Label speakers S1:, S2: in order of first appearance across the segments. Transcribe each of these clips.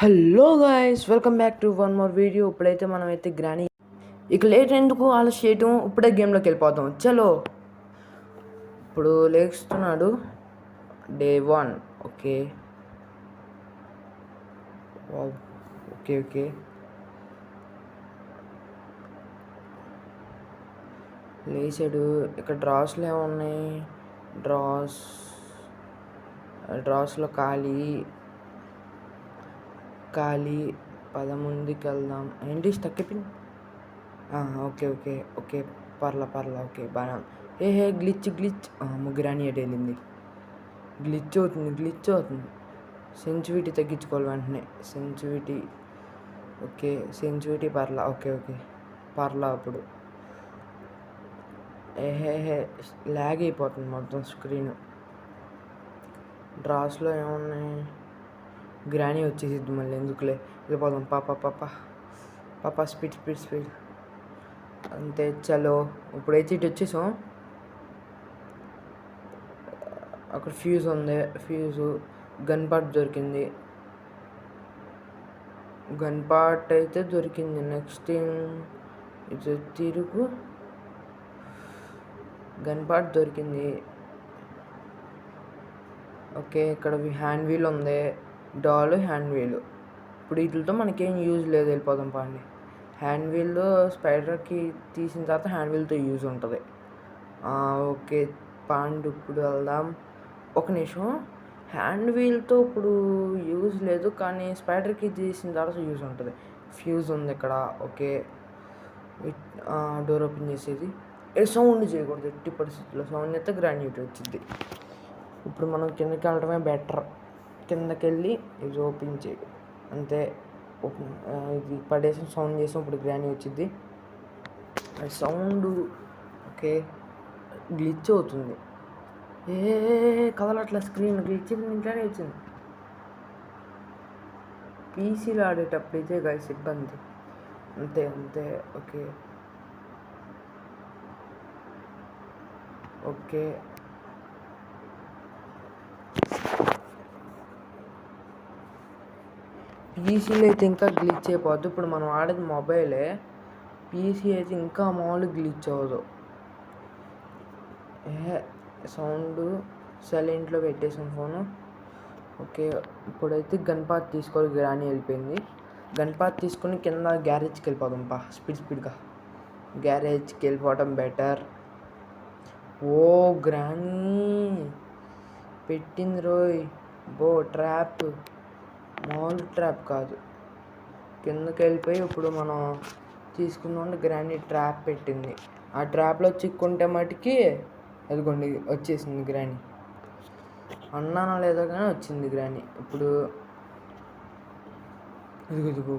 S1: Hello guys, welcome back to one more video. ఇప్పుడైతే మనమైతే granny ఇక లేట్ ఎందుకు ఆలస్యం చేయటం, ఇప్పుడే గేమ్లోకి వెళ్ళిపోతాం. చలో, ఇప్పుడు లేస్తున్నాడు. డే 1. ఓకే ఓకే ఓకే లేచాడు. ఇక్కడ డ్రాస్లో ఏమున్నాయి? డ్రాస్లో ఖాళీ ముందుకు వెళ్దాం. ఏంటి స్టక్ అయిపోయింది? ఓకే ఓకే ఓకే పర్లా ఓకే బాగా. గ్లిచ్ గ్రానీ ఎటు వెళ్ళింది? గ్లిచ్ అవుతుంది. సెన్సిటివిటీ తగ్గించుకోవాలి వెంటనే. సెన్సిటివిటీ పర్లా. ఓకే పర్లా. అప్పుడు ల్యాగ్ అయిపోతుంది మొత్తం స్క్రీన్. డ్రాస్లో ఏమున్నాయి? గ్రానీ వచ్చేసిద్ది మళ్ళీ, ఎందుకులే వెళ్ళిపోదాం. పాప స్పీడ్ అంతే. చలో, ఇప్పుడైతే ఇటు వచ్చేసాం. అక్కడ ఫ్యూజ్ ఉంది. గన్ పార్ట్ దొరికింది. అయితే దొరికింది. నెక్స్ట్ ఇటు తిరుగు. గన్ పార్ట్ దొరికింది. ఓకే, ఇక్కడ హ్యాండ్ వీల్ ఉంది. Hand wheel. ఇప్పుడు వీటితో మనకేం యూజ్ లేదు, వెళ్ళిపోదాం పండి. హ్యాండ్ వీల్ స్పైడర్కి తీసిన తర్వాత హ్యాండ్ వీల్తో యూజ్ ఉంటుంది. ఓకే పాండు, ఇప్పుడు వెళ్దాం. ఒక నిమిషం, హ్యాండ్ వీల్తో ఇప్పుడు యూజ్ లేదు, కానీ స్పైడర్కి తీసిన తర్వాత యూజ్ ఉంటుంది. ఫ్యూజ్ ఉంది ఇక్కడ. ఓకే, డోర్ ఓపెన్ చేసేది. సౌండ్ చేయకూడదు ఎట్టి పరిస్థితుల్లో. సౌండ్ అయితే గ్రాన్యూటీ వచ్చింది. ఇప్పుడు మనం కిందకి వెళ్ళడమే బెటర్. కిందకి వెళ్ళి ఇది ఓపెన్ చేయి అంతే. ఇది పడేసి సౌండ్ చేసాం. ఇప్పుడు గ్రానీ వచ్చింది. Sound okay. గ్లిచ్ అవుతుంది. కదలట్లా స్క్రీన్. గ్లిచ్ ఇంట్లోనే వచ్చింది. పీసీలో ఆడేటప్పుడు అయితే గైస్ ఇబ్బంది. అంతే. ఓకే పీసీలో అయితే ఇంకా గ్లిచ్ అయిపోద్దు. ఇప్పుడు మనం ఆడేది మొబైలే. పీసీ అయితే ఇంకా మామూలు గ్లిచ్ అవ్వదు. సౌండ్ సైలెంట్లో పెట్టేసాం ఫోను. ఓకే, ఇప్పుడైతే గన్ పార్ట్ తీసుకోవాలి. గ్రానీ వెళ్ళిపోయింది. గన్ పార్ట్ తీసుకొని కింద గ్యారేజ్కి వెళ్ళిపోదాం. స్పీడ్గా గ్యారేజ్కి వెళ్ళిపోవడం బెటర్. గ్రానీ పెట్టింది రోయ్. ట్రాప్, మామూలు ట్రాప్ కాదు. కిందకి వెళ్ళిపోయి ఇప్పుడు మనం తీసుకుందాం. గ్రానీ ట్రాప్ పెట్టింది. ఆ ట్రాప్లో చిక్కుంటే మటుకి అదిగోండి వచ్చేసింది గ్రానీ. అన్నానో లేదో కానీ వచ్చింది గ్రానీ. ఇప్పుడు ఇదిగో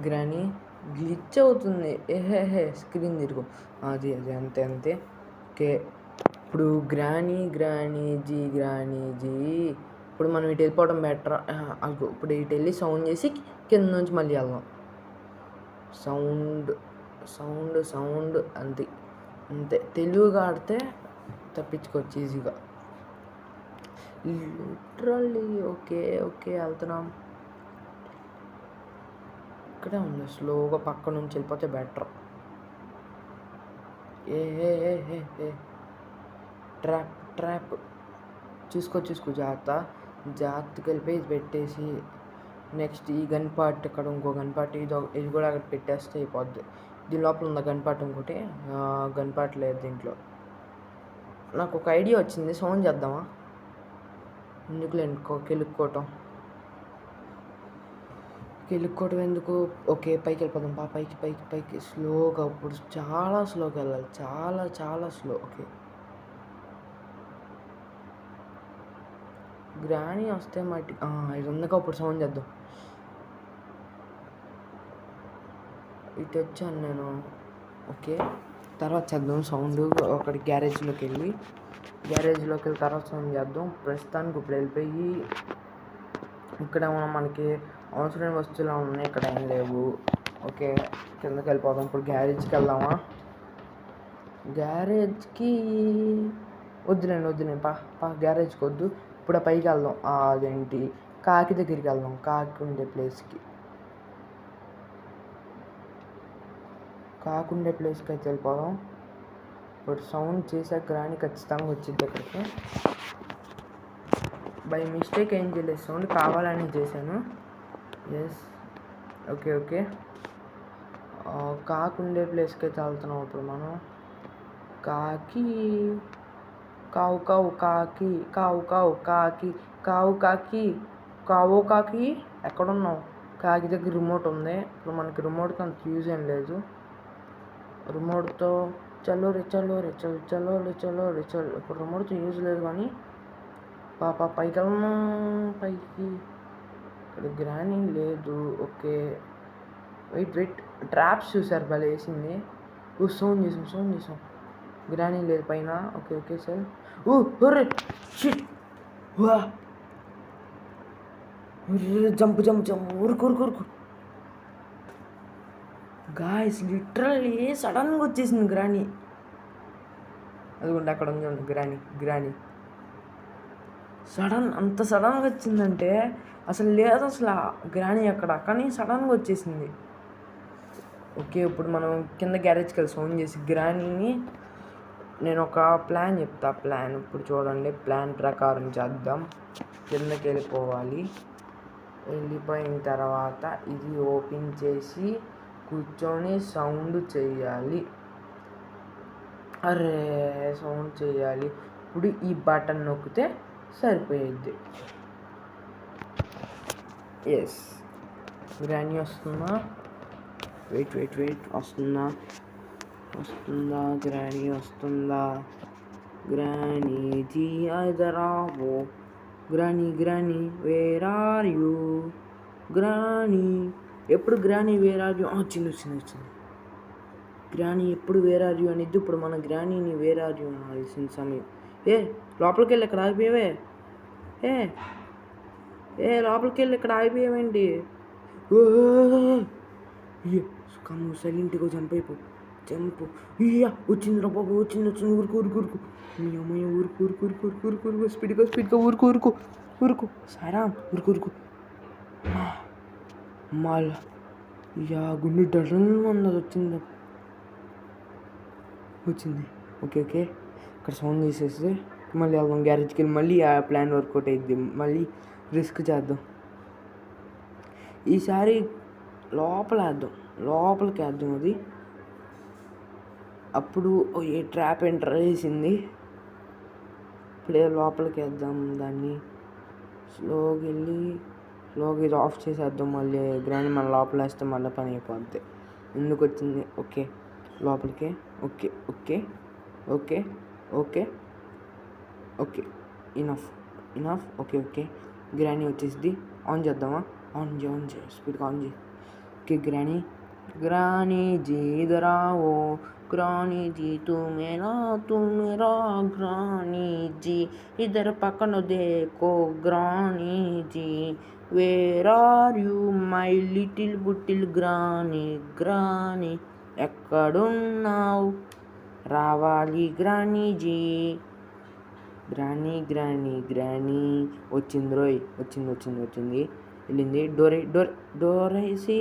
S1: గ్రానీ గ్లిచ్ అవుతుంది. స్క్రీన్ తిరుగు. అది అంతే. ఓకే, ఇప్పుడు గ్రానీజీ. ఇప్పుడు మనం ఇటు వెళ్ళిపోవడం బెటర్. ఇప్పుడు ఇటు వెళ్ళి సౌండ్ చేసి కింద నుంచి మళ్ళీ వెళ్దాం. సౌండ్ అంతే. తెలివిగా ఆడితే తప్పించుకోవచ్చు ఈజీగా. లిటరల్లీ. ఓకే వెళ్తున్నాం. ఇక్కడే ఉంది. స్లోగా పక్క నుంచి వెళ్ళిపోతే బెటర్. ట్రాప్ చూసుకో జాగ్రత్తగా వెళ్ళిపోయి ఇది పెట్టేసి నెక్స్ట్ ఈ గన్ పార్ట్ ఇక్కడ ఇంకో గన్ పార్ట్ ఇది కూడా అక్కడ పెట్టేస్తే అయిపోద్ది. దీని లోపల ఉన్న గన్ పార్ట్ ఇంకోటి. గన్ పార్ట్ లేదు దీంట్లో. నాకు ఒక ఐడియా వచ్చింది. సౌండ్ చేద్దామా? ఎందుకులే కెలుక్కోవటం ఎందుకు. ఓకే, పైకి వెళ్ళిపోదాం. పైకి స్లోగా. ఇప్పుడు చాలా స్లోగా వెళ్ళాలి. చాలా స్లో. ఓకే, గ్రానీ వస్తే మట్టి ఇది ఉందిగా. ఇప్పుడు సౌండ్ చేద్దాం. ఇటు వచ్చాను నేను. ఓకే, తర్వాత చేద్దాం సౌండ్. ఒకటి గ్యారేజ్లోకి వెళ్ళి తర్వాత సౌండ్ చేద్దాం. ప్రస్తుతానికి ఇప్పుడు వెళ్ళిపోయి ఇక్కడ మనకి అవసరమైన వస్తువులు ఉన్నాయి. ఇక్కడ ఏం లేవు. ఓకే, కిందకి వెళ్ళిపోదాం. ఇప్పుడు గ్యారేజ్కి వెళ్దామా? గ్యారేజ్కి వద్దులేండి. గ్యారేజ్కి వద్దు. ఇప్పుడు పైకి వెళ్దాం. అదేంటి కాకి దగ్గరికి వెళ్దాం, కాకి ఉండే ప్లేస్కి. కాకుండే ప్లేస్కి అయితే వెళ్ళిపోదాం. ఇప్పుడు సౌండ్ చేసాక గ్రాని ఖచ్చితంగా వచ్చింది అక్కడికి. బై మిస్టేక్ ఏం చేయలేదు, సౌండ్ కావాలని చేశాను. Yes, okay okay. కాకుండే ప్లేస్కి అయితే వెళ్తున్నాం ఇప్పుడు మనం. కాకి కావు కావు కాకి, కావు కావు కాకి, కావు కాకి, కావు కాకి. ఎక్కడున్నావు? కాకి దగ్గర రిమోట్ ఉంది. ఇప్పుడు మనకి రిమోట్కి అంత యూజ్ ఏం లేదు. రిమోట్తో చల్లోరి చల్లోరి చల్ చల్లోరి చల్లోరి చల్. ఇప్పుడు రిమోట్తో యూజ్ లేదు కానీ పైకి వెళ్దాం, పైకి. ఇక్కడ గ్రాని లేదు. ఓకే వెయిట్, ట్రాప్స్ చూసారు భలే వేసింది. సౌండ్ చేసాం. గ్రాని లేదు పైన. Okay sir. షిట్, వా, జంప్ ఊరుకు. గాయస్ లిటరల్లీ సడన్గా వచ్చేసింది గ్రాని. అదిగోండి అక్కడ ఉంది గ్రాని. అంత సడన్గా వచ్చిందంటే అసలు లేదు అసలు గ్రాని అక్కడ, కానీ సడన్గా వచ్చేసింది. ఓకే ఇప్పుడు మనం కింద గ్యారేజ్కి వెళ్ళి సౌండ్ చేసి గ్రానీని నేను ఒక ప్లాన్ చెప్తా. ప్లాన్ ఇప్పుడు చూడండి, ప్లాన్ ప్రకారం చేద్దాం. కిందకి వెళ్ళిపోవాలి. వెళ్ళిపోయిన తర్వాత ఇది ఓపెన్ చేసి కూర్చొని సౌండ్ చేయాలి. సౌండ్ చేయాలి. ఇప్పుడు ఈ బటన్ నొక్కితే సరిపోయేది. ఎస్, గ్రాని వస్తుందా? వెయిట్ వస్తుందా? గ్రాని వస్తుందా? గ్రాని జీ అదరావో. గ్రాని వేర్ ఆర్ యూ? గ్రాని ఎప్పుడు గ్రాని వేర్ ఆర్ యూ? వచ్చింది. గ్రాని ఎప్పుడు వేర్ ఆర్ యూ అనేది ఇప్పుడు మన గ్రానీని వేర్ ఆర్ యూ అనాల్సిన సమయం. లోపలికి వెళ్ళి ఇక్కడ ఆగిపోయావే. లోపలికి వెళ్ళి ఇక్కడ ఆగిపోయావేంటి? కమ్ము సైలెంట్గా జంప్ అయిపో. వచ్చింది రా బాబు, వచ్చింది ఊరుకు. మీ అమ్మాయి ఊరుకు. స్పీడ్గా ఊరుకు. సారా ఊరుకు. మళ్ళా గుండె డల్ అన్నది వచ్చింది. ఓకే ఇక్కడ సౌండ్ చేసేసి మళ్ళీ వెళ్దాం గ్యారేజ్కి వెళ్ళి. మళ్ళీ ఆ ప్లాన్ వర్కౌట్ అయ్యిద్ది. మళ్ళీ రిస్క్ చేద్దాం. ఈసారి లోపలికి వేద్దాం అది. అప్పుడు ఏ ట్రాప్ ఎంటర్ చేసింది. ఇప్పుడే లోపలికి వేద్దాం దాన్ని. స్లోగా ఇది ఆఫ్ చేసేద్దాం. మళ్ళీ గ్రాని మన లోపల వేస్తే మళ్ళీ పని అయిపోద్ది. ఎందుకు వచ్చింది? ఓకే లోపలికి. Okay enough. ఓకే గ్రాని వచ్చేసింది. ఆన్ చేద్దామా? ఆన్ చేయి స్పీడ్గా ఆన్ చేయి. ఓకే ग्रानी जी इधर आओ, ग्रानी जी तू मेरा ग्रानी जी इधर पकड़ देखो Granny ji, where are you my little బుట్టిల్ గ్రానీ ఎక్కడున్నావు? రావాలి గ్రానీ జీ. గ్రానీ వచ్చింది. వెళ్ళింది. డోర్ వేసి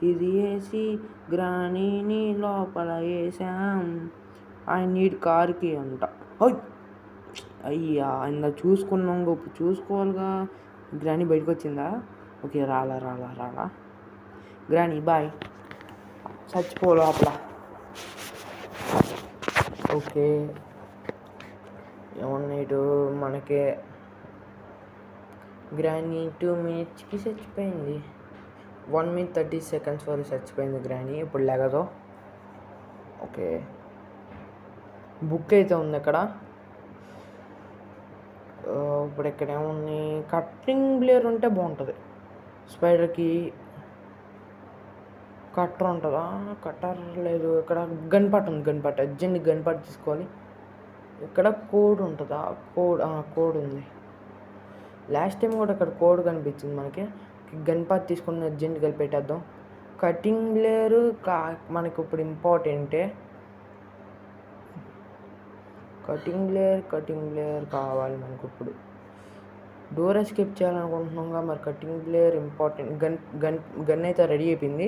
S1: ఇది వేసి గ్రానీని లోపల వేసాం. ఐ నీడ్ కార్కి అంట. అయ్యా ఇందా చూసుకున్నాం, ఇప్పుడు చూసుకోవాలిగా. గ్రాని బయటకు వచ్చిందా? ఓకే రాలా. గ్రాని బాయ్, చచ్చిపో లోపల. ఓకే ఏమన్నాడు మనకి? గ్రాని 2 minutesకి చచ్చిపోయింది. 1 minute 30 seconds వరకు చచ్చిపోయింది గ్రాని. ఇప్పుడు లేగదు. ఓకే బుక్ అయితే ఉంది అక్కడ. ఇప్పుడు ఇక్కడ ఏముంది? కట్టింగ్ బ్లేడ్ ఉంటే బాగుంటుంది. స్పైడర్కి కట్టర్ ఉంటుందా? కట్టర్ లేదు. ఇక్కడ గన్పాట్ ఉంది. అర్జెంట్ గన్పాట్ తీసుకోవాలి. ఇక్కడ కోడ్ ఉంటుందా? కోడ్ ఉంది. లాస్ట్ టైం కూడా ఇక్కడ కోడ్ కనిపించింది మనకి. గన్పాట్ తీసుకుని అర్జెంట్గా వెళ్ళి పెట్టేద్దాం. కటింగ్ బ్లేడ్ మనకి ఇప్పుడు ఇంపార్టెంటే. కటింగ్ బ్లేడ్ కావాలి మనకు ఇప్పుడు. డోర్ ఎస్కేప్ చేయాలనుకుంటున్నాంగా, మరి కటింగ్ ప్లేయర్ ఇంపార్టెంట్. గన్ అయితే రెడీ అయిపోయింది.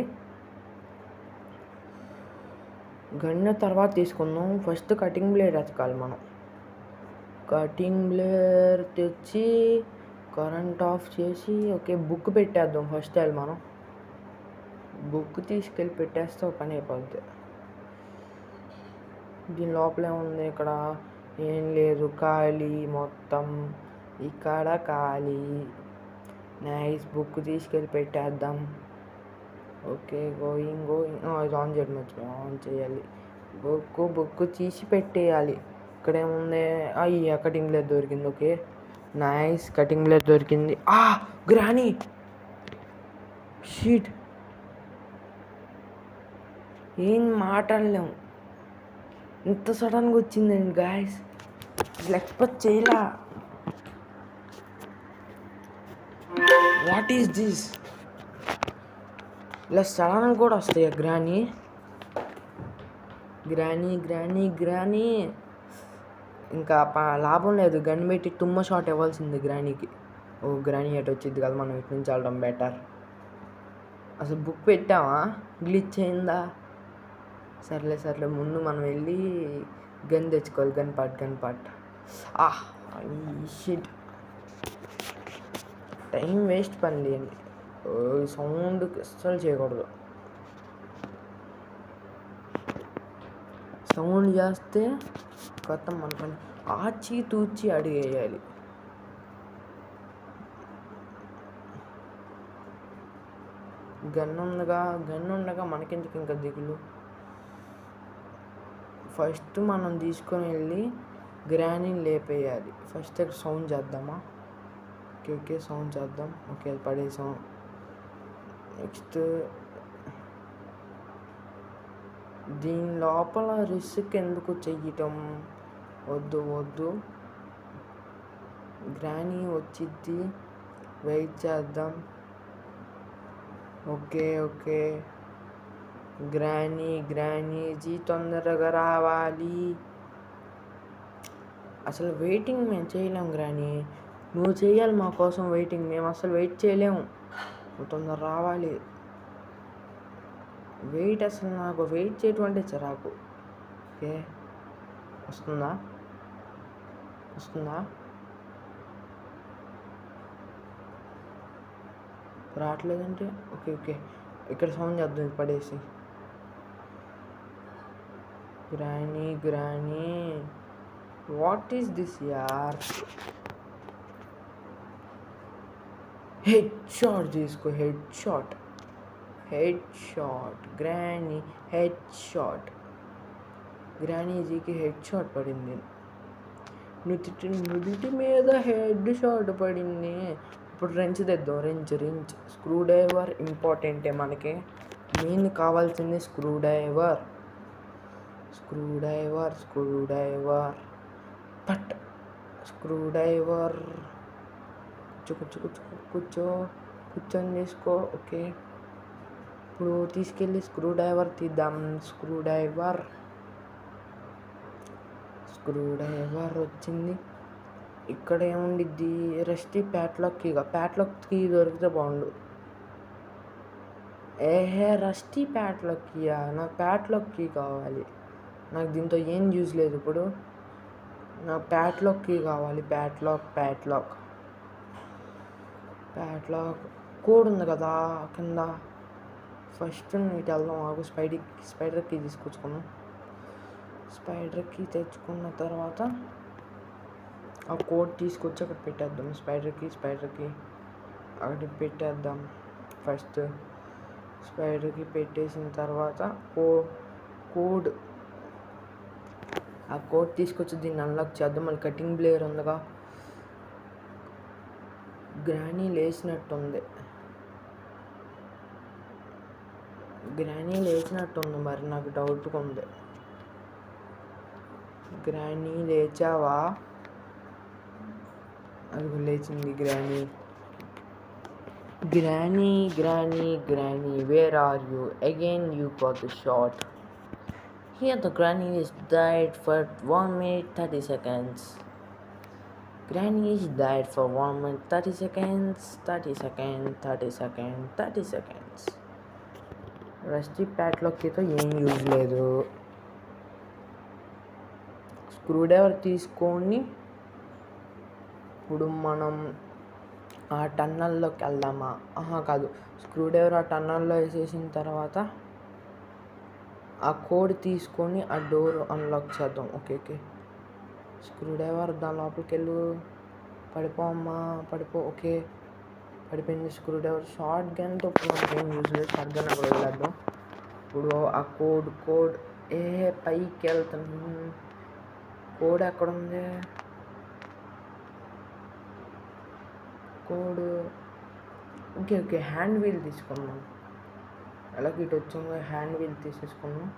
S1: గన్ తర్వాత తీసుకుందాం. ఫస్ట్ కటింగ్ బ్లేడ్ ఎతకాలి మనం. కటింగ్ బ్లేడ్ తెచ్చి కరెంట్ ఆఫ్ చేసి ఓకే బుక్ పెట్టేద్దాం. ఫస్ట్ వెళ్ళి మనం బుక్ తీసుకెళ్ళి పెట్టేస్తే ఒక పని అయిపోద్ది. దీని లోపల ఏముంది? ఇక్కడ ఏం లేదు, ఖాళీ మొత్తం. ఇక్కడ ఖాళీ. నైస్, బుక్ తీసుకెళ్ళి పెట్టేద్దాం. Okay going. ఇది ఆన్ చేయడం మర్చిపోయాం, ఆన్ చేయాలి. బుక్ తీసి పెట్టేయాలి. ఇక్కడ ఏముంది? అయ్యా కటింగ్ బ్లేడ్ దొరికింది. ఓకే నైస్, కటింగ్ బ్లేడ్ దొరికింది. Granny sheet. ఏం మాట్లాడలేము, ఇంత సడన్గా వచ్చిందండి గాయస్. ఎక్స్పెక్ట్ చేయలా. What is this? ఇలా సడన్గా కూడా వస్తాయా గ్రానీ? గ్రానీ ఇంకా లాభం లేదు. గన్ పెట్టి తుమ్మ షాట్ ఇవ్వాల్సింది గ్రానీకి. గ్రానీ ఎటు వచ్చింది కదా, మనం ఇటు నుంచి వెళ్ళడం బెటర్. అసలు బుక్ పెట్టామా? గ్లిచ్ అయిందా? సర్లే ముందు మనం వెళ్ళి గన్ తెచ్చుకోవాలి. Gun part. Shit, time waste పని చేయండి. సౌండ్ అస్సలు చేయకూడదు. సౌండ్ చేస్తే కొత్త మన పని. ఆచి తూచి అడిగేయాలి. గన్ ఉండగా మనకెందుకు ఇంకా దిగులు. ఫస్ట్ మనం తీసుకొని వెళ్ళి గ్రానీని లేపేయాలి. ఫస్ట్ ఇక్కడ సౌండ్ చేద్దామా? ఓకే సౌండ్ చేద్దాం. ఓకే అది పడేసాం. నెక్స్ట్ దీని లోపల రిస్క్ ఎందుకు చెయ్యటం? వద్దు. గ్రానీ వచ్చిద్ది, వెయిట్ చేద్దాం. ఓకే గ్రానీజీ తొందరగా రావాలి. అసలు వెయిటింగ్ మేము చేయలేం గ్రానీ, నువ్వు చేయాలి మా కోసం వెయిటింగ్. మేము అసలు వెయిట్ చేయలేము, నువ్వు తొందర రావాలి. అసలు నాకు వెయిట్ చేయటం అంటే చిరాకు. ఓకే వస్తుందా? రావట్లేదంటే ఓకే ఇక్కడ సౌండ్ చేద్దాం పడేసి. గ్రానీ వాట్ ఈస్ దిస్ యార్? హెడ్ షాట్ తీసుకో. హెడ్ షాట్ గ్రానీజీకి హెడ్ షాట్ పడింది. నుదుటి మీద హెడ్ షాట్ పడింది. ఇప్పుడు రెంచ్ తెద్దాం. రెంచ్ స్క్రూ డ్రైవర్ ఇంపార్టెంటే మనకి. మెయిన్ కావాల్సింది స్క్రూ డ్రైవర్. పట్ స్క్రూ డ్రైవర్. కూర్చొని తీసుకో. ఓకే ఇప్పుడు తీసుకెళ్ళి స్క్రూ డ్రైవర్ తీద్దాం. స్క్రూ డ్రైవర్ వచ్చింది. ఇక్కడ ఏముండిద్ది? రస్టీ ప్యాట్లాక్ కీ దొరికితే బాగుండు. Rusty ప్యాట్లాక్ Kia? నాకు ప్యాట్లాక్ కీ కావాలి. నాకు దీంతో ఏం యూజ్ లేదు ఇప్పుడు. నాకు ప్యాట్లాక్ కీ కావాలి. ప్యాట్లాక్ కోడ్ ఉంది కదా కింద. ఫస్ట్ ఇటు వెళ్దాం. ఆగు, స్పైడర్ కీ తీసుకొచ్చుకున్నాం. స్పైడర్ కీ తెచ్చుకున్న తర్వాత ఆ కోడ్ తీసుకొచ్చి అక్కడ పెట్టేద్దాం. స్పైడర్ కీ అక్కడ పెట్టేద్దాం. ఫస్ట్ స్పైడర్ కీ పెట్టేసిన తర్వాత కోడ్ తీసుకొచ్చి దీన్ని అన్లాక్ చేద్దాం. మళ్ళీ కటింగ్ బ్లేడ్ ఉందిగా. గ్రానీ లేచినట్టుంది. మరి నాకు డౌట్గా ఉంది. గ్రానీ లేచావా? అది లేచింది. Granny, where are you? Again you got the shot. Here the granny is died for 1 minute 30 seconds. Granny is died for 1 minute 30 seconds, 30 seconds, 30 seconds, 30 seconds. Rusty ప్యాట్లోకితో ఏం use లేదు. Screw driver తీసుకొని ఇప్పుడు మనం ఆ టన్నల్లోకి వెళ్దామా? కాదు, స్క్రూ డ్రైవర్ ఆ టన్నల్లో వేసేసిన తర్వాత ఆ కోడ్ తీసుకొని ఆ డోర్ అన్లాక్ చేద్దాం. ఓకే ఓకే, స్క్రూ డ్రైవర్ దాని లోపలికి వెళ్ళు. పడిపో అమ్మా, పడిపో. ఓకే, పడిపోయింది. స్క్రూ డ్రైవర్ షార్ట్ గన్తో ఇప్పుడు మనకి ఏం యూజ్ లేదు. షార్ట్ గన్ అక్కడ వదిలేద్దాం. ఇప్పుడు ఆ కోడ్ పైకి వెళ్తాను. కోడ్ ఎక్కడ ఉంది? Code okay okay, hand wheel తీసుకున్నాం. అలాగే ఇటు వచ్చాము, హ్యాండ్ వీల్ తీసేసుకున్నాం.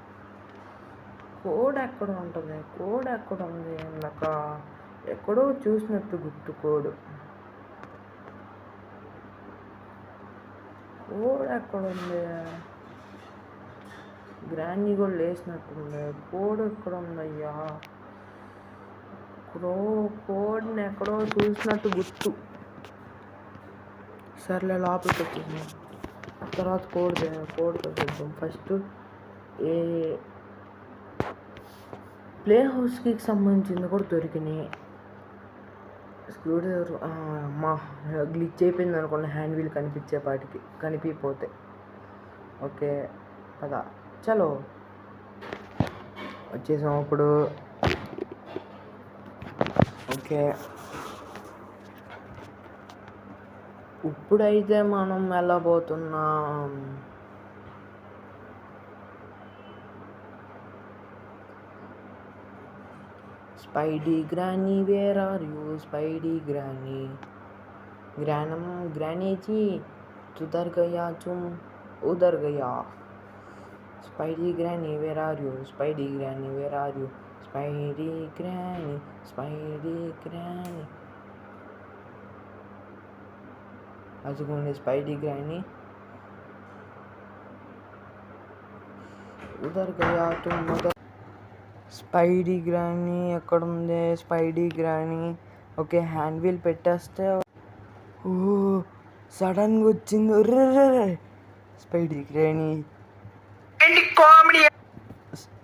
S1: కోడ్ ఎక్కడ ఉంటుంది? కోడ్ ఎక్కడ ఉంది? నాకు ఎక్కడో చూసినట్టు గుర్తు. కోడ్ ఎక్కడ ఉంది? గ్రాండీ కూడా లేసినట్టుంది. కోడ్ ఎక్కడ ఉందయ్యా? కోడ్ని ఎక్కడో చూసినట్టు గుర్తు. సర్లే, లోపలికి వచ్చేసాం. తర్వాత కోడ్ చూద్దాం. ఫస్ట్ ఏ ప్లే హౌస్కి సంబంధించింది కూడా దొరికినాయి. స్క్రూ డ్రైవర్ గ్లిచ్ అయిపోయింది అనుకోండి, హ్యాండ్ వీల్ కనిపించేపాటికి, కనిపించకపోతే. ఓకే పదా, చలో వచ్చేసాం ఇప్పుడు. ఓకే, ఇప్పుడైతే మనం వెళ్ళబోతున్నాం Spidey Granny. Where are you Spidey Granny? Granny ji उधर गया, तुम उधर गया. Spidey Granny where are you? Spidey Granny where are you? Spidey Granny, Spidey Granny. अजून स्पाइडी ग्रैनी उधर गया, तुम उधर. స్పైడీ గ్రానీ ఎక్కడ ఉంది? Spidey Granny. Okay, hand wheel పెట్టేస్తే సడన్గా వచ్చింది. స్పైడీ గ్రానీ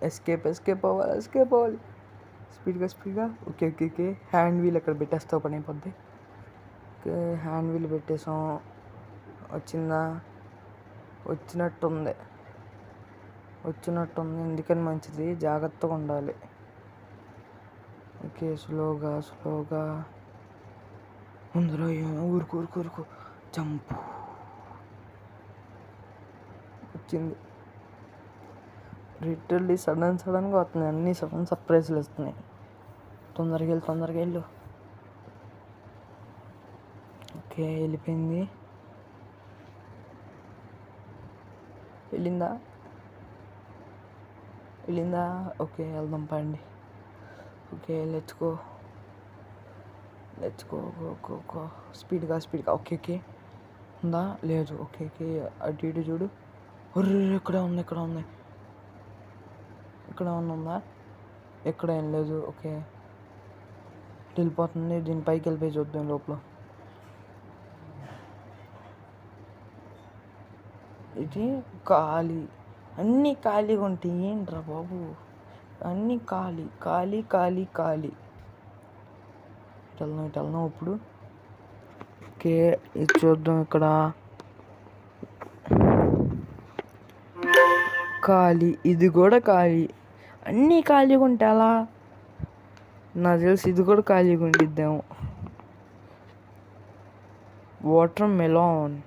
S1: ఎస్కేప్ అవ్వాలి స్పీడ్గా. Okay okay okay, hand wheel ఎక్కడ పెట్టేస్తావు పని అయిపోద్ది. ఓకే, హ్యాండ్ వీల్ పెట్టేసాం. వచ్చిందా? వచ్చినట్టుంది. ఎందుకని మంచిది, జాగ్రత్తగా ఉండాలి. ఓకే, స్లోగా ముందర ఊరుకు జంపు. వచ్చింది. లిటరల్లీ సడన్గా వస్తున్నాయి, అన్నీ సడన్ సర్ప్రైజ్లు వస్తున్నాయి. తొందరగా వెళ్ళు. ఓకే, వెళ్ళిపోయింది. వెళ్ళిందా? ఓకే, వెళ్దాం పండి. ఓకే, లెట్స్ గో స్పీడ్గా. ఓకే ఉందా? లేదు. ఓకే అటు ఇటు చూడు. ఇక్కడ ఉంది. ఇక్కడ ఉందా? ఎక్కడ ఏం లేదు. ఓకే, వెళ్ళిపోతుంది. దీని పైకి వెళ్ళిపోయి చూద్దాం లోపల. ఇది ఖాళీ, అన్నీ ఖాళీగా ఉంటాయి. ఏంట్రా బాబు, అన్నీ ఖాళీ. ఇటు వెళ్దాం ఇప్పుడు. ఓకే, ఇది చూద్దాం. ఇక్కడ ఖాళీ, ఇది కూడా ఖాళీ. అన్నీ ఖాళీగా ఉంటే అలా, నాకు తెలిసి ఇది కూడా ఖాళీగా ఉండిద్దాము. Watermelon.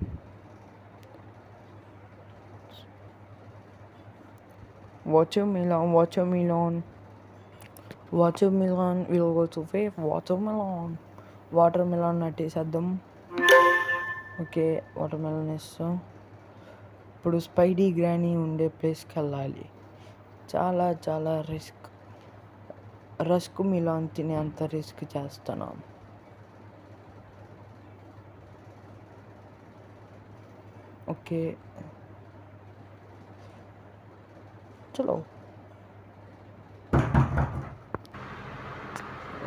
S1: Will go to fave. Watermelon నట్టేసేద్దాం. ఓకే, వాటర్ మెలాన్ వేస్తాం. ఇప్పుడు స్పైడీ గ్రానీ ఉండే ప్లేస్కి వెళ్ళాలి. చాలా రస్క్ మిలాన్ తినే అంత రిస్క్ చేస్తున్నాం. ఓకే, చలో.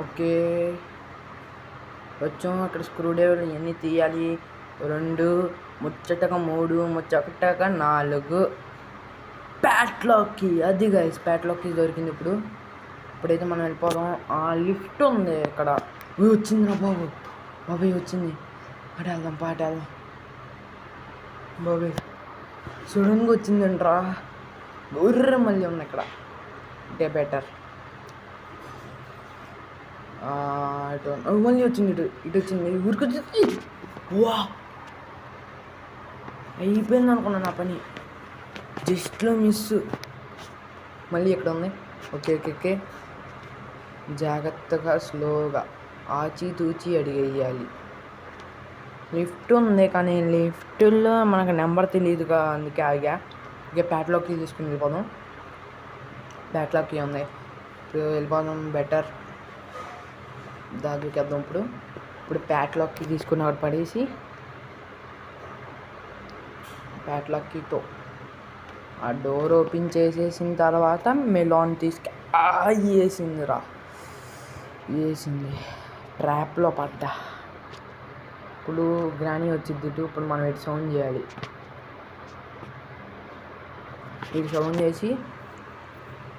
S1: ఓకే, వచ్చాము. అక్కడ స్క్రూ డ్రైవర్ ఇవన్నీ తీయాలి. 2 ముచ్చటగా 3 ముచ్చటగా 4 ప్యాట్లాక్కి. అది గైస్ ప్యాట్లాక్కి దొరికింది. ఇప్పుడైతే మనం వెళ్ళిపోదాం. లిఫ్ట్ ఉంది ఇక్కడ. వచ్చింది రా బాబు. బాబాయ్ వచ్చింది. అటు వెళ్దాం, పాట వెళ్దాం. బాబాయ్ సడన్గా వచ్చిందంట్రా. ఊర్ర మళ్ళీ ఉంది ఇక్కడ. ఇటే బెటర్. ఇటు మళ్ళీ వచ్చింది. ఇటు వచ్చింది. ఊరికి వచ్చింది. వా అయిపోయింది అనుకున్నాను నా పని. జస్ట్లో మిస్. మళ్ళీ ఇక్కడ ఉంది. ఓకే జాగ్రత్తగా స్లోగా ఆచితూచి అడిగేయాలి. లిఫ్ట్ ఉంది కానీ లిఫ్ట్లో మనకు నెంబర్ తెలియదుగా, అందుకే ఆగా. ఇక ప్యాట్లాక్కి తీసుకుని వెళ్ళిపోదాం. ప్యాట్లాక్కి ఉంది. ఇప్పుడు వెళ్ళిపోదాం బెటర్. దాదుకేద్దాం. ఇప్పుడు ప్యాట్లాక్కి తీసుకుని అక్కడ పడేసి ప్యాట్లాక్కితో ఆ డోర్ ఓపెన్ చేసేసిన తర్వాత మెలాన్ వేసింది. ట్రాప్లో పడ్డా. ఇప్పుడు గ్రానీ వచ్చింది. ఇప్పుడు మనం ఇటు సౌండ్ చేయాలి. ఇటు సౌండ్ చేసి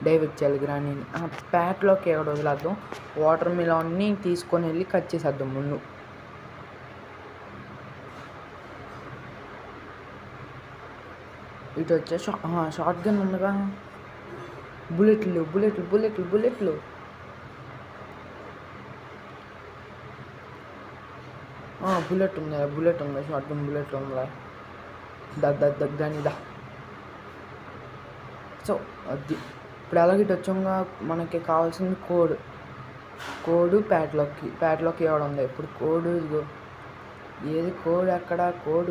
S1: డైవ్ ఇచ్చేయాలి గ్రానీని. ప్యాట్లోకి ఎక్కడ వదిలేద్దాం. వాటర్ మిలాన్ని తీసుకొని వెళ్ళి కట్ చేసేద్దాం ముందు. ఇటు వచ్చే షార్ట్ గన్ ఉందిగా. బుల్లెట్లు. బుల్లెట్ ఉంది. షార్ట్ గన్ బుల్లెట్ ఉందా. దగ్గనిదా. సో అది ఇప్పుడు అలాగే ఇటు వచ్చాక మనకి కావాల్సింది కోడ్ ప్యాట్లోకి ఇవ్వడం ఉంది. ఇప్పుడు కోడ్ ఇదిగో. ఏది కోడ్ ఎక్కడ? కోడ్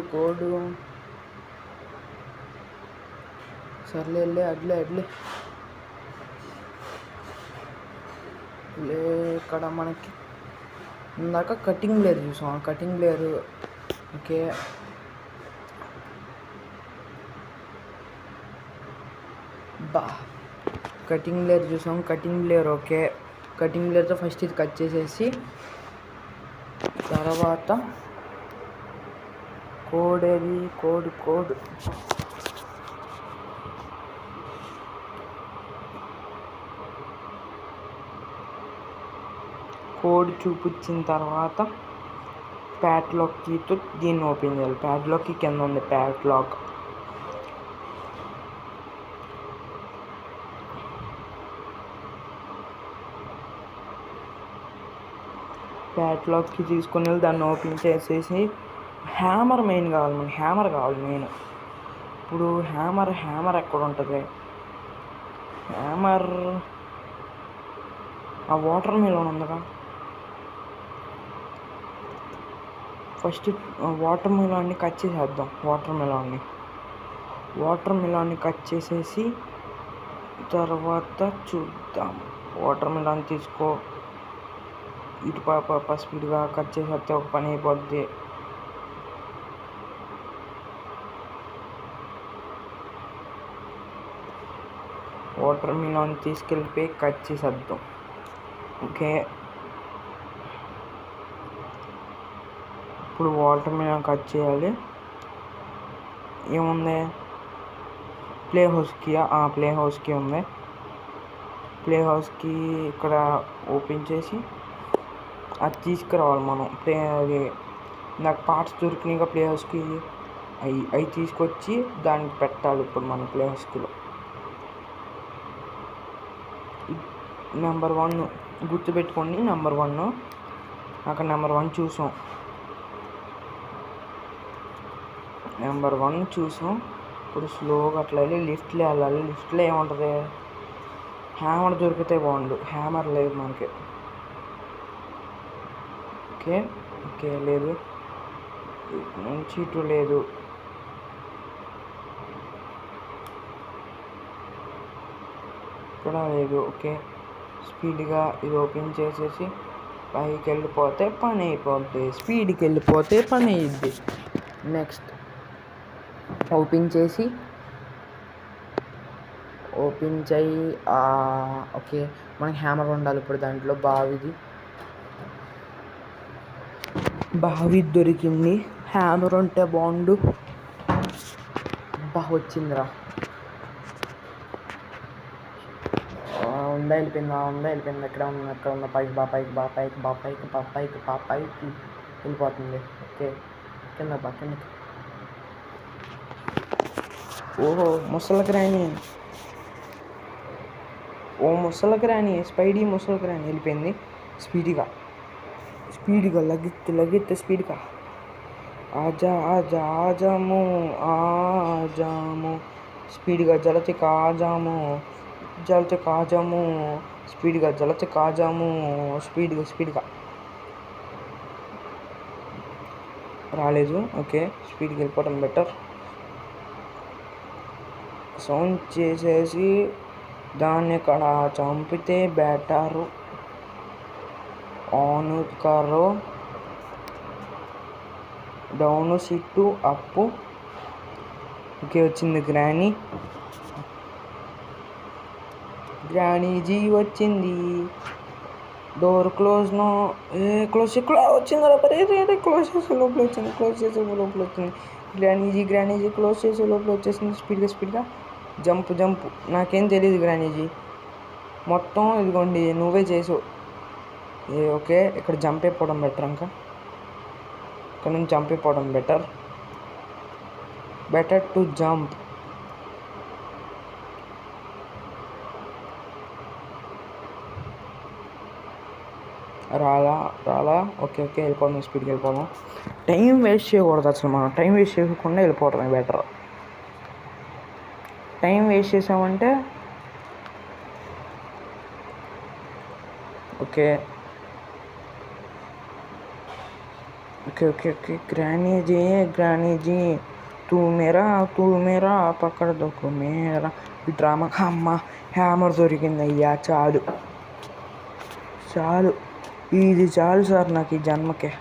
S1: సర్లే అడ్లే ఇక్కడ మనకి ఇందాక కటింగ్ బ్లేడ్ చూసాం. Cutting blade okay. Cutting blade చూసాం. Cutting blade okay. కటింగ్ బ్లేడ్తో ఫస్ట్ ఇది కట్ చేసేసి తర్వాత కోడ్ చూపించిన తర్వాత ప్యాట్లాక్ కీతో దీన్ని ఓపెన్ చేయాలి. ప్యాట్లాక్ కీ కింద ఉంది. ప్యాట్లాక్ కీ తీసుకొని వెళ్ళి దాన్ని ఓపెన్ చేసేసి హ్యామర్ మెయిన్ కావాలి మనకి. హ్యామర్ కావాలి మెయిన్. ఇప్పుడు హ్యామర్ ఎక్కడ ఉంటుంది? హ్యామర్ ఆ వాటర్ మిలాన్ ఉందిగా. ఫస్ట్ వాటర్ మిలాన్ని కట్ చేసేద్దాం. వాటర్ మిలాన్ని కట్ చేసేసి తర్వాత చూద్దాం. వాటర్ మిలాన్ తీసుకో. ఇటు పాప స్పీడ్గా కట్ చేసేస్తే ఒక పని అయిపోద్ది. వాటర్ మిలాన్ తీసుకెళ్ళిపోయి కట్ చేసేద్దాం. ఓకే. ఇప్పుడు వాటర్ మిలాన్ కట్ చేయాలి. ఏముంది? ప్లే హౌస్కి ఉంది. ప్లే హౌస్కి ఇక్కడ ఓపెన్ చేసి అది తీసుకురావాలి మనం. అది నాకు పార్ట్స్ దొరికినాయిగా ప్లే హౌస్కి. అవి తీసుకొచ్చి దానికి పెట్టాలి ఇప్పుడు మన ప్లే హౌస్కిలో. నెంబర్ 1 గుర్తుపెట్టుకోండి. నెంబర్ 1 అక్కడ నెంబర్ 1 చూసాం. ఇప్పుడు స్లోగా అట్లా వెళ్ళి లిఫ్ట్లో వెళ్ళాలి. లిఫ్ట్లో ఏముంటుంది? హ్యామర్ దొరికితే బాగుండు. హ్యామర్ లేదు మనకి. ఓకే లేదు. నుంచి ఇటు లేదు. ఇక్కడ లేదు. ఓకే. స్పీడ్గా ఇది ఓపెన్ చేసేసి పైకి వెళ్ళిపోతే పని అయిపోద్ది. స్పీడ్కి వెళ్ళిపోతే పని అయ్యిద్ది. నెక్స్ట్ ఓపెన్ చేయి. ఓకే. మనకి హ్యామర్ ఉండాలి ఇప్పుడు దాంట్లో. బావిది బావి దొరికింది. హ్యామర్ ఉంటే బాగుండు. వచ్చిందిరా. వెళ్ళిపోయింది. ఎక్కడ ఉంది పైకి వెళ్ళిపోతుంది. ఓకే, కిందకి. ఓహో ముసలకి రాని స్పైడీ ముసలకి రాని వెళ్ళిపోయింది. స్పీడ్గా లగెత్తే స్పీడ్గా. ఆజాము స్పీడ్గా. జలతి కాజాము స్పీడ్గా. స్పీడ్గా రాలేదు. ఓకే, స్పీడ్కి వెళ్ళిపోవడం బెటర్. సౌండ్ చేసేసి దాన్ని ఇక్కడ చంపితే బెటరు. ఆన్ కర్రో డౌన్ సిట్టు అప్పు. ఓకే, వచ్చింది గ్రానీజీ వచ్చింది. డోర్ క్లోజ్ వచ్చింది. క్లోజ్ చేసే లోపల వచ్చింది. గ్రానీజీ క్లోజ్ చేసే లోపల వచ్చేసింది. స్పీడ్గా జంప్. నాకేం తెలియదు గ్రానీజీ, మొత్తం ఇదిగోండి నువ్వే చేసావు. ఓకే, ఇక్కడ జంప్ అయిపోవడం బెటర్. ఇక్కడ నుంచి జంప్ అయిపోవడం బెటర్ టు జంప్. రాలా. ఓకే, వెళ్ళిపోదాం. స్పీడ్కి వెళ్ళిపోదాం. టైం వేస్ట్ చేయకూడదు అసలు. మనం టైం వేస్ట్ చేయకుండా వెళ్ళిపోవడమే బెటర్. టైం వేస్ట్ చేసామంటే ఓకే. గ్రానీజీ తూ మేరా పక్కడ దొక్కు మేరా. ఈ డ్రామా అమ్మ హ్యామర్ దొరికింది. అయ్యా చాలు. ఇది చాలు సార్ నాకు ఈ జన్మకే.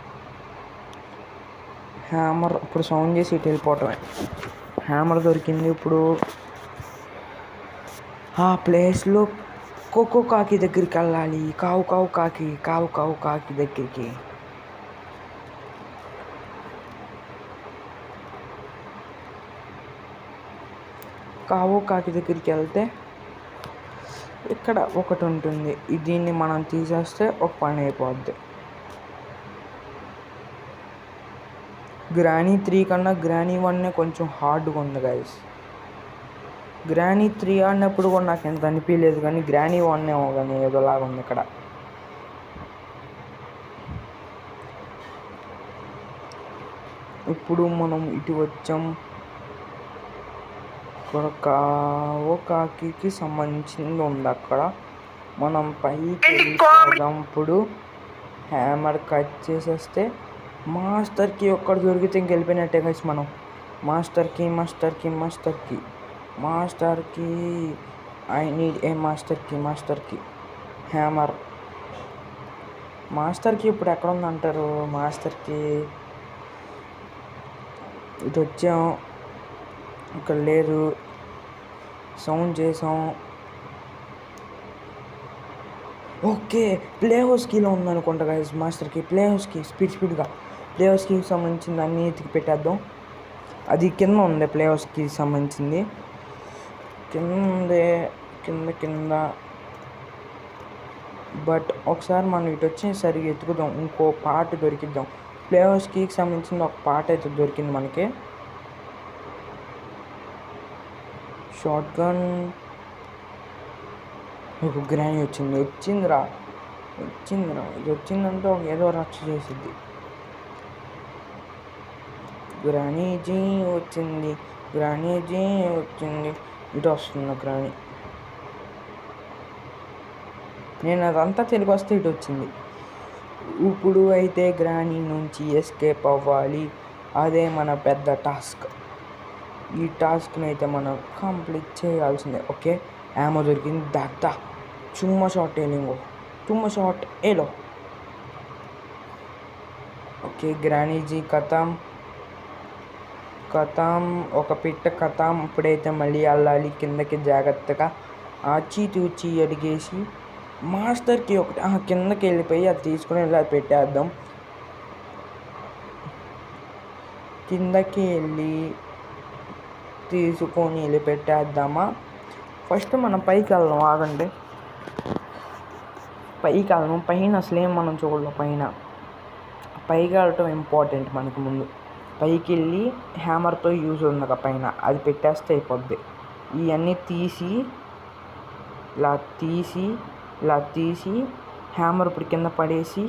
S1: హ్యామర్ ఇప్పుడు సౌండ్ చేసి ఇటు వెళ్ళిపోవటమే. హ్యామర్ దొరికింది. ఇప్పుడు ఆ ప్లేస్లో కోకో కాకి దగ్గరికి వెళ్ళాలి. కావు కాకి దగ్గరికి. కావు కాకి దగ్గరికి వెళ్తే ఇక్కడ ఒకటి ఉంటుంది. దీన్ని మనం తీసేస్తే ఒక పని అయిపోద్ది. గ్రానీ 3 కన్నా గ్రానీ 1 కొంచెం హార్డ్గా ఉంది గైస్. గ్రానీ 3 ఆడినప్పుడు కూడా నాకు ఎంత అనిపించలేదు, కానీ గ్రానీ 1 ఏమో కానీ ఏదోలాగా ఉంది ఇక్కడ. ఇప్పుడు మనం ఇటు వచ్చాం. ఇక్కడ కాకి సంబంధించింది ఉంది అక్కడ. మనం పైకి వెళ్ళిపోదాం. ఇప్పుడు హ్యామర్ కట్ చేసేస్తే మాస్టర్కి ఒక్కడు దొరికితే ఇంక వెళ్ళిపోయినట్టే గైస్ మనం. మాస్టర్కి ఐ నీడ్ ఏ మాస్టర్కి హ్యామర్. మాస్టర్కి ఇప్పుడు ఎక్కడ ఉందంటారు? మాస్టర్కి ఇటు వచ్చాం, ఇక్కడ లేదు. సౌండ్ చేసాం. ఓకే, ప్లే హౌస్ కీలో ఉందనుకుంటా గైస్ మాస్టర్కి. ప్లే హౌస్కి స్పీడ్గా ప్లే హౌస్కి సంబంధించింది అన్నీ ఎతికి పెట్టేద్దాం. అది కింద ఉంది. ప్లే హౌస్కి సంబంధించింది కింద. బట్ ఒకసారి మనం ఇటు వచ్చి సరిగ్గా ఎత్తుకుదాం. ఇంకో పార్ట్ దొరికిద్దాం. ప్లే హౌస్కి సంబంధించింది ఒక పార్ట్ అయితే దొరికింది మనకి. Short gun. ఒక గ్రానీ వచ్చిందిరా. ఇది వచ్చిందంటే ఏదో రచ్చ చేసిద్ది. గ్రానీజీ వచ్చింది. ఇటు వస్తుంది గ్రానీ. నేను అదంతా తెలుగు వస్తే ఇటు వచ్చింది. ఇప్పుడు అయితే గ్రానీ నుంచి ఎస్కేప్ అవ్వాలి. అదే మన పెద్ద టాస్క్. ఈ టాస్క్ని అయితే మనం కంప్లీట్ చేయాల్సిందే. ఓకే, యామో దొరికింది. దాదా చుమ్మా షాట్ ఏలో. ఓకే, గ్రానీజీ కథం. ఒక పిట్ట కథం. ఇప్పుడైతే మళ్ళీ వెళ్ళాలి కిందకి జాగ్రత్తగా. ఆచితూచి అడిగేసి మాస్టర్కి ఒకటి కిందకి వెళ్ళిపోయి అది తీసుకుని ఇలా పెట్టేద్దాం. కిందకి వెళ్ళి తీసుకొని వెళ్ళి పెట్టేద్దామా? ఫస్ట్ మనం పైకి వెళ్దాం, ఆగండి. పైకి వెళ్దాం. పైన అసలేం మనం చూడలేం. పైకి వెళ్ళటం ఇంపార్టెంట్ మనకు. ముందు పైకి వెళ్ళి హ్యామర్తో యూజ్ ఉండగా పైన అది పెట్టేస్తే అయిపోద్ది. ఇవన్నీ ఇలా తీసి హ్యామర్ ఇప్పుడు కింద పడేసి,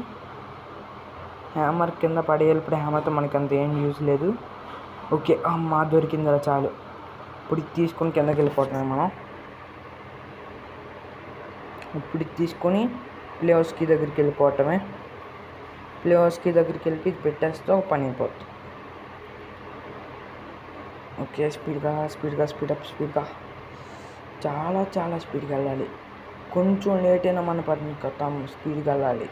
S1: హ్యామర్ కింద పడేయాలి. ఇప్పుడు హ్యామర్తో మనకి అంత ఏం యూజ్ లేదు. ఓకే, అమ్మ దొరికింది అలా చాలు. ఇప్పుడు తీసుకొని కిందకి వెళ్ళిపోతున్నాం మనం. ఇప్పుడు తీసుకొని ప్లే హౌస్ కీ దగ్గరికి వెళ్ళిపోవటమే. ప్లే హౌస్ కీ దగ్గరికి వెళ్ళి ఇది పెట్టేస్తే ఒక పని అయిపోతుంది. ఓకే, స్పీడ్గా చాలా స్పీడ్గా వెళ్ళాలి. కొంచెం లేట్ అయినా మన పని కట్టాం. స్పీడ్గా వెళ్ళాలి.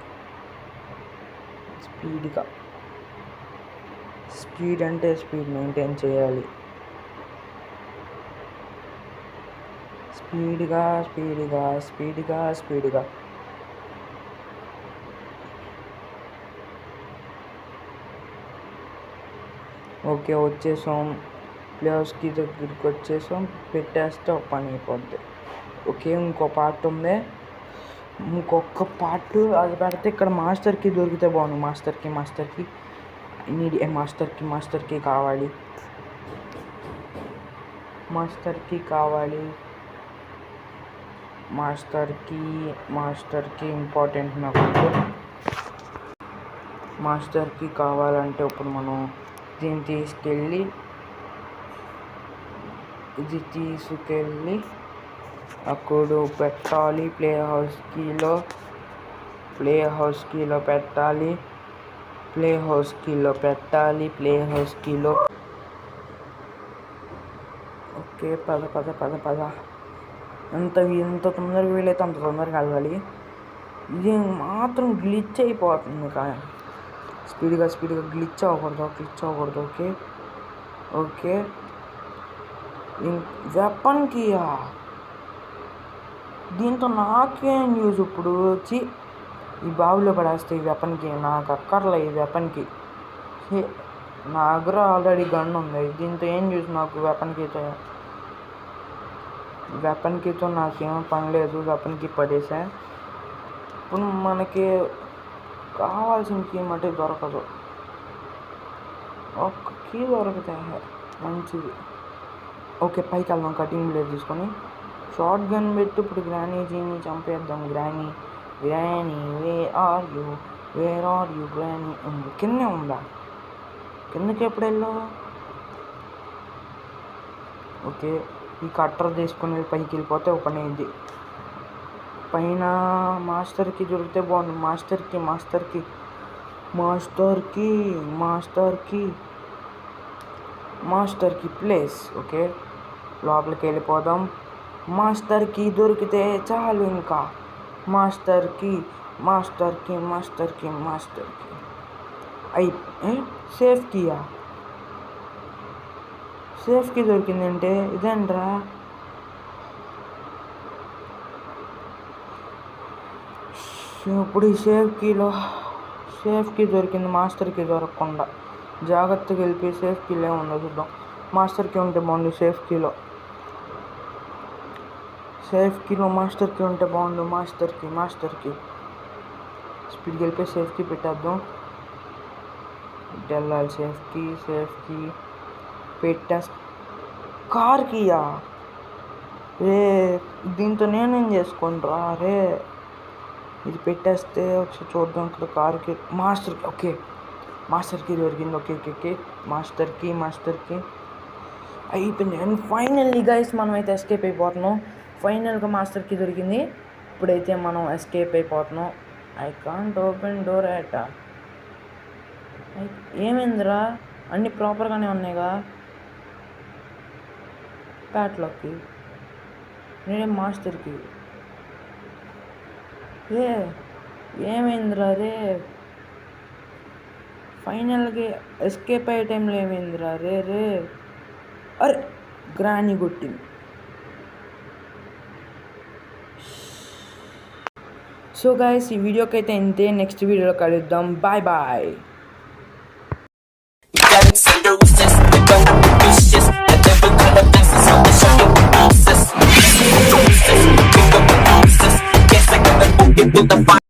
S1: స్పీడ్ అంటే స్పీడ్ మెయింటైన్ చేయాలి. స్పీడ్గా. ఓకే, వచ్చేసాం. ప్లే హౌస్కి దగ్గరికి వచ్చేసాం. పెట్టేస్తే ఒక పని అయిపోద్ది. ఓకే, ఇంకో పార్ట్ ఉంది. ఇంకొక పార్ట్ అది పెడితే ఇక్కడ మాస్టర్కి దొరికితే బాగుంది. మాస్టర్కి నీడ్ ఏ మాస్టర్కి కావాలి. మాస్టర్కి ఇంపార్టెంట్ నాకు. మాస్టర్కి కావాలంటే ఇప్పుడు మనం దీన్ని తీసుకెళ్ళి అప్పుడు పెట్టాలి. ప్లే హౌస్ కీలో పెట్టాలి. ఓకే, పద. ఎంత తొందరగా వీలైతే అంత తొందరగా వెళ్ళాలి. ఇది మాత్రం గ్లిచ్ అయిపోతుంది. కానీ స్పీడ్గా గ్లిచ్ అవ్వకూడదు. ఓకే, వెపన్కి దీంతో నాకేం యూజ్? ఇప్పుడు వచ్చి ఈ బావిలో పడేస్తే ఈ వెపన్కి నాకు అక్కర్లే. ఈ వెపన్కి నా దగ్గర ఆల్రెడీ గన్ ఉంది. దీంతో ఏం యూజ్ నాకు? వెపన్కీతో నాకేం పని లేదు. వెపన్కి పడేసా. ఇప్పుడు మనకి కావాల్సిన కీ మట్టి దొరకదు. ఒక్క కీ దొరికితే మంచిది. ఓకే, పైకి వెళ్దాం. కటింగ్ బ్లేడ్ తీసుకొని షార్ట్ గన్ పెట్టి ఇప్పుడు గ్రానీజీని చంపేద్దాం. Granny where are you Granny? కిందే ఉందా? కిందకి ఎప్పుడు వెళ్ళావు? ఓకే, ఈ కట్టర్ తీసుకొని పైకి వెళ్ళిపోతే ఒక పని అయింది. పైన మాస్టర్కి దొరికితే బాగుంది. మాస్టర్కి ప్లేస్. ఓకే, లోపలికి వెళ్ళిపోదాం. మాస్టర్కి దొరికితే చాలు. ఇంకా మాస్టర్కి సేఫ్ కీ దొరికిందంటే ఇదేంట్రా? ఇప్పుడు ఈ సేఫ్ కీ దొరికింది. మాస్టర్కి దొరకకుండా జాగ్రత్తగా వెళ్ళిపోయి సేఫ్ కీలో ఏముందో చూద్దాం. మాస్టర్కి ఉంటే బాగుండు. సేఫ్ కీలో మాస్టర్కి ఉంటే బాగుండు. మాస్టర్కి స్పీడ్కి వెళ్ళిపోయి సేఫ్కి పెట్టేద్దాం. వెళ్ళాలి. సేఫ్కి కార్కియా రే. దీంతో నేనేం చేసుకుంటారా రే? ఇది పెట్టేస్తే ఒకసారి చూద్దాం. ఇక్కడ కార్కి మాస్టర్కి దొరికింది. ఓకే, మాస్టర్కి అయిపోయింది. అండ్ ఫైనల్లీ గైస్ మనం అయితే ఎస్కేప్ అయిపోతున్నాం. ఫైనల్గా మాస్టర్కి దొరికింది. ఇప్పుడైతే మనం ఎస్కేప్ అయిపోతున్నాం. ఐ కాంట్ ఓపెన్ డోర్ అట. ఏమైందిరా? అన్నీ ప్రాపర్గానే ఉన్నాయిగా. ప్యాట్లోకి నేనే మాస్టర్కి ఏమైందిరా రే? ఫైనల్గా ఎస్కేప్ అయ్యే టైంలో ఏమైందిరా రే? అరే, గ్రానీ కొట్టింది. సో గైస్, ఈ వీడియోకి అయితే ఇంతే. నెక్స్ట్ వీడియోలో కలుద్దాం. Bye.
S2: bruises. We gon' vicious, the lyrical offenses, so we show you weaknesses. We gon' bruises, guess I got the book into the fire.